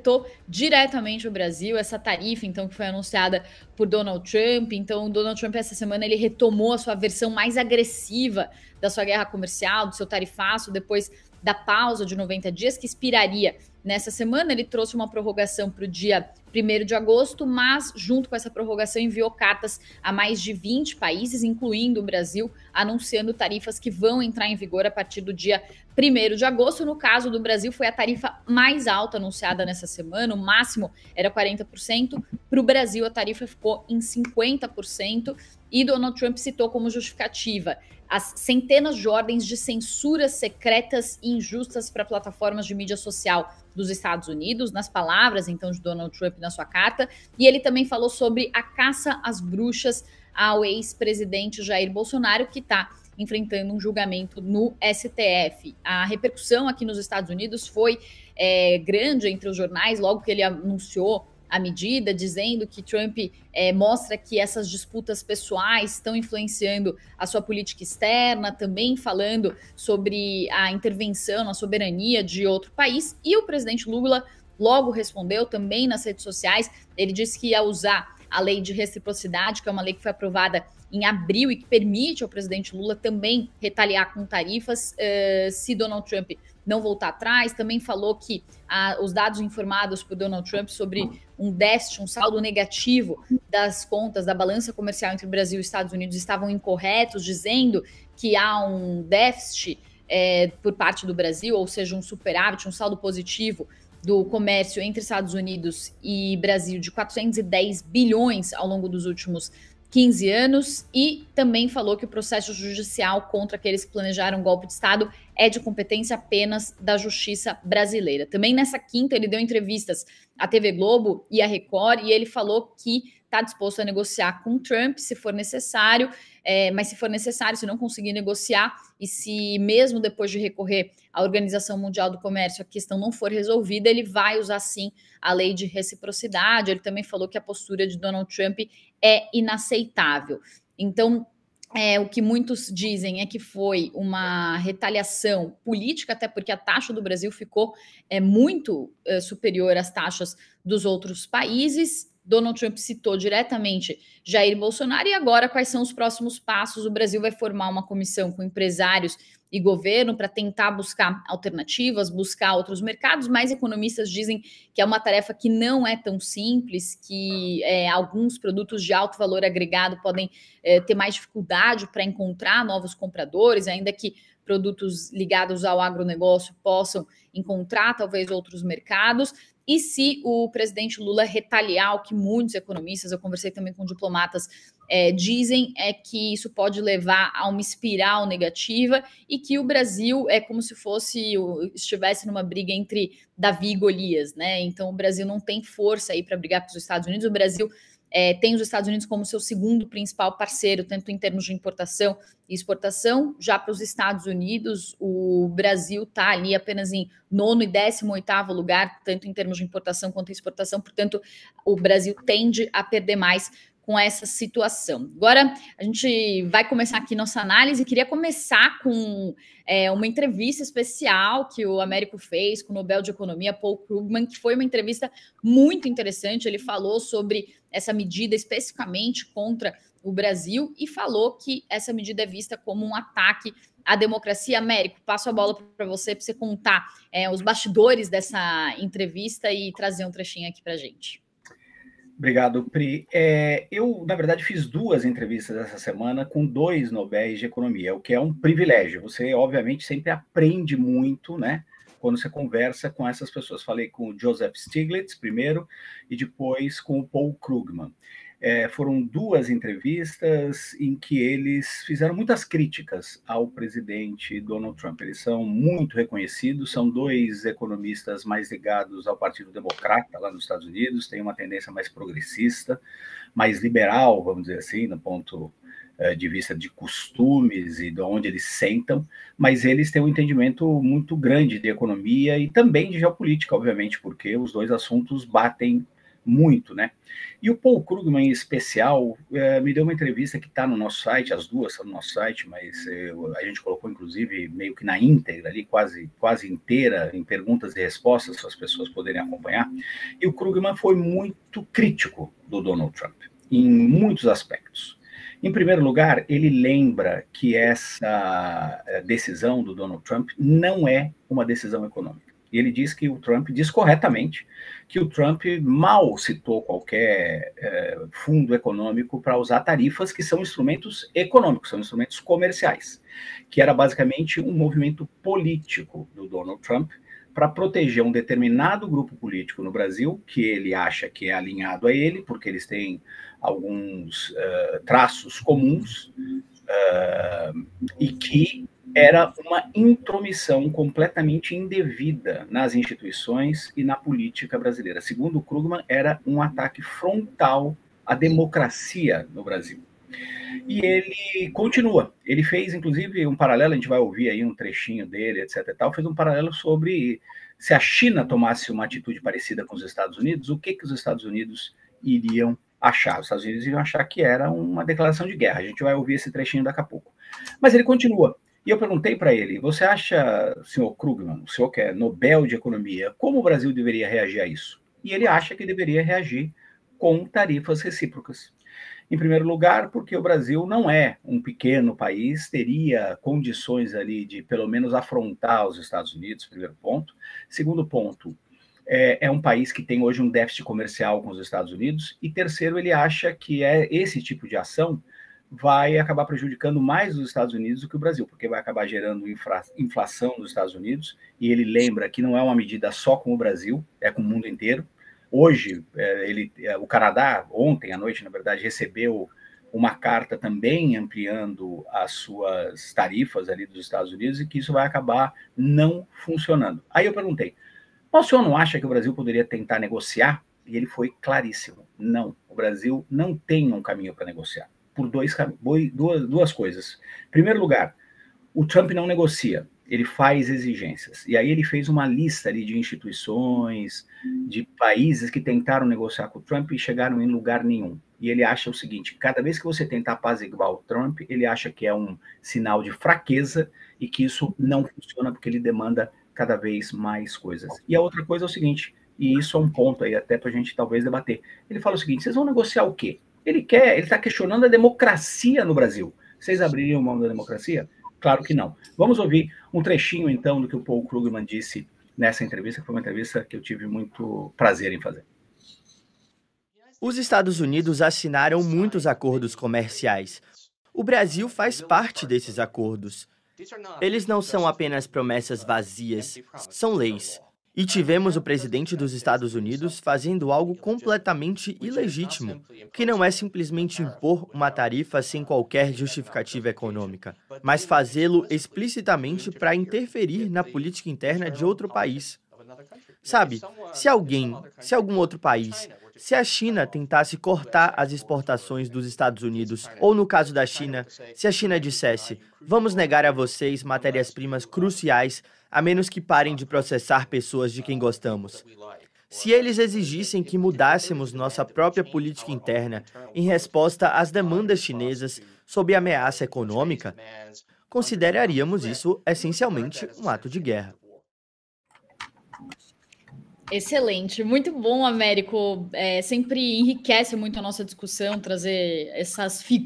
afetou diretamente o Brasil, essa tarifa, então, que foi anunciada por Donald Trump. Então, Donald Trump, essa semana, ele retomou a sua versão mais agressiva da sua guerra comercial, do seu tarifaço, depois da pausa de 90 dias, que expiraria nessa semana. Ele trouxe uma prorrogação para o dia 1º de agosto, mas, junto com essa prorrogação, enviou cartas a mais de 20 países, incluindo o Brasil, anunciando tarifas que vão entrar em vigor a partir do dia 1º de agosto. No caso do Brasil, foi a tarifa mais alta anunciada nessa semana, o máximo era 40%. Para o Brasil, a tarifa ficou em 50%, e Donald Trump citou como justificativa as centenas de ordens de censuras secretas e injustas para plataformas de mídia social dos Estados Unidos, nas palavras, então, de Donald Trump na sua carta. E ele também falou sobre a caça às bruxas ao ex-presidente Jair Bolsonaro, que está enfrentando um julgamento no STF. A repercussão aqui nos Estados Unidos foi grande entre os jornais, logo que ele anunciou a medida, dizendo que Trump mostra que essas disputas pessoais estão influenciando a sua política externa, também falando sobre a intervenção na soberania de outro país. E o presidente Lula logo respondeu também nas redes sociais. Ele disse que ia usar a lei de reciprocidade, que é uma lei que foi aprovada em abril e que permite ao presidente Lula também retaliar com tarifas se Donald Trump não voltar atrás. Também falou que os dados informados por Donald Trump sobre um déficit, um saldo negativo das contas da balança comercial entre Brasil e Estados Unidos estavam incorretos, dizendo que há um déficit por parte do Brasil, ou seja, um superávit, um saldo positivo do comércio entre Estados Unidos e Brasil de 410 bilhões ao longo dos últimos 15 anos, e também falou que o processo judicial contra aqueles que planejaram um golpe de Estado é de competência apenas da justiça brasileira. Também nessa quinta ele deu entrevistas à TV Globo e à Record, e ele falou que está disposto a negociar com Trump se for necessário, mas se for necessário, se não conseguir negociar, e se mesmo depois de recorrer à Organização Mundial do Comércio a questão não for resolvida, ele vai usar sim a lei de reciprocidade. Ele também falou que a postura de Donald Trump é inaceitável. Então, o que muitos dizem é que foi uma retaliação política, até porque a taxa do Brasil ficou muito superior às taxas dos outros países. Donald Trump citou diretamente Jair Bolsonaro. E agora, quais são os próximos passos? O Brasil vai formar uma comissão com empresários e governo para tentar buscar alternativas, buscar outros mercados, mas economistas dizem que é uma tarefa que não é tão simples, que alguns produtos de alto valor agregado podem ter mais dificuldade para encontrar novos compradores, ainda que produtos ligados ao agronegócio possam encontrar talvez outros mercados. E se o presidente Lula retaliar, o que muitos economistas, eu conversei também com diplomatas, dizem é que isso pode levar a uma espiral negativa e que o Brasil é como se estivesse numa briga entre Davi e Golias, né? Então o Brasil não tem força aí para brigar com os Estados Unidos. O Brasil tem os Estados Unidos como seu segundo principal parceiro, tanto em termos de importação e exportação. Já para os Estados Unidos, o Brasil está ali apenas em 9º e 18º lugar, tanto em termos de importação quanto exportação. Portanto, o Brasil tende a perder mais com essa situação. Agora, a gente vai começar aqui nossa análise. Queria começar com uma entrevista especial que o Américo fez com o Nobel de Economia, Paul Krugman, que foi uma entrevista muito interessante. Ele falou sobre essa medida especificamente contra o Brasil e falou que essa medida é vista como um ataque à democracia. Américo, passo a bola para você contar os bastidores dessa entrevista e trazer um trechinho aqui para a gente. Obrigado, Pri. Eu, na verdade, fiz 2 entrevistas essa semana com 2 Nobéis de Economia, o que é um privilégio. Você, obviamente, sempre aprende muito, né, quando você conversa com essas pessoas. Falei com o Joseph Stiglitz primeiro e depois com o Paul Krugman. Foram 2 entrevistas em que eles fizeram muitas críticas ao presidente Donald Trump. Eles são muito reconhecidos, são 2 economistas mais ligados ao Partido Democrata lá nos Estados Unidos, têm uma tendência mais progressista, mais liberal, vamos dizer assim, no ponto de vista de costumes e de onde eles sentam, mas eles têm um entendimento muito grande de economia e também de geopolítica, obviamente, porque os 2 assuntos batem muito, né? E o Paul Krugman, em especial, me deu uma entrevista que está no nosso site, as duas estão no nosso site, mas a gente colocou, inclusive, meio que na íntegra ali, quase inteira, em perguntas e respostas, para as pessoas poderem acompanhar. E o Krugman foi muito crítico do Donald Trump, em muitos aspectos. Em primeiro lugar, ele lembra que essa decisão do Donald Trump não é uma decisão econômica. E ele diz que o Trump, diz corretamente, que o Trump mal citou qualquer fundo econômico para usar tarifas que são instrumentos econômicos, são instrumentos comerciais, que era basicamente um movimento político do Donald Trump para proteger um determinado grupo político no Brasil, que ele acha que é alinhado a ele, porque eles têm alguns traços comuns, e que era uma intromissão completamente indevida nas instituições e na política brasileira. Segundo o Krugman, era um ataque frontal à democracia no Brasil. E ele continua. Ele fez, inclusive, um paralelo, a gente vai ouvir aí um trechinho dele, etc. e tal, fez um paralelo sobre se a China tomasse uma atitude parecida com os Estados Unidos, o que os Estados Unidos iriam achar. Os Estados Unidos iriam achar que era uma declaração de guerra. A gente vai ouvir esse trechinho daqui a pouco. Mas ele continua. E eu perguntei para ele, você acha, senhor Krugman, o senhor que é Nobel de Economia, como o Brasil deveria reagir a isso? E ele acha que deveria reagir com tarifas recíprocas. Em primeiro lugar, porque o Brasil não é um pequeno país, teria condições ali de, pelo menos, afrontar os Estados Unidos, primeiro ponto. Segundo ponto, é um país que tem hoje um déficit comercial com os Estados Unidos. E terceiro, ele acha que esse tipo de ação vai acabar prejudicando mais os Estados Unidos do que o Brasil, porque vai acabar gerando inflação nos Estados Unidos, e ele lembra que não é uma medida só com o Brasil, é com o mundo inteiro. Hoje, o Canadá, ontem à noite, na verdade, recebeu uma carta também ampliando as suas tarifas ali dos Estados Unidos, e que isso vai acabar não funcionando. Aí eu perguntei, o senhor não acha que o Brasil poderia tentar negociar? E ele foi claríssimo, não, o Brasil não tem um caminho para negociar. Por duas coisas. Em primeiro lugar, o Trump não negocia, ele faz exigências. E aí ele fez uma lista ali de instituições, de países que tentaram negociar com o Trump e chegaram em lugar nenhum. E ele acha o seguinte, cada vez que você tentar apaziguar o Trump, ele acha que é um sinal de fraqueza e que isso não funciona porque ele demanda cada vez mais coisas. E a outra coisa é o seguinte, e isso é um ponto aí até para a gente talvez debater. Ele fala o seguinte, vocês vão negociar o quê? Ele está questionando a democracia no Brasil. Vocês abririam mão da democracia? Claro que não. Vamos ouvir um trechinho, então, do que o Paul Krugman disse nessa entrevista, que foi uma entrevista que eu tive muito prazer em fazer. Os Estados Unidos assinaram muitos acordos comerciais. O Brasil faz parte desses acordos. Eles não são apenas promessas vazias, são leis. E tivemos o presidente dos Estados Unidos fazendo algo completamente ilegítimo, que não é simplesmente impor uma tarifa sem qualquer justificativa econômica, mas fazê-lo explicitamente para interferir na política interna de outro país. Sabe, se algum outro país, se a China tentasse cortar as exportações dos Estados Unidos, ou no caso da China, se a China dissesse, vamos negar a vocês matérias-primas cruciais, a menos que parem de processar pessoas de quem gostamos. Se eles exigissem que mudássemos nossa própria política interna em resposta às demandas chinesas sob ameaça econômica, consideraríamos isso essencialmente um ato de guerra. Excelente, muito bom, Américo. Sempre enriquece muito a nossa discussão, trazer essas figuras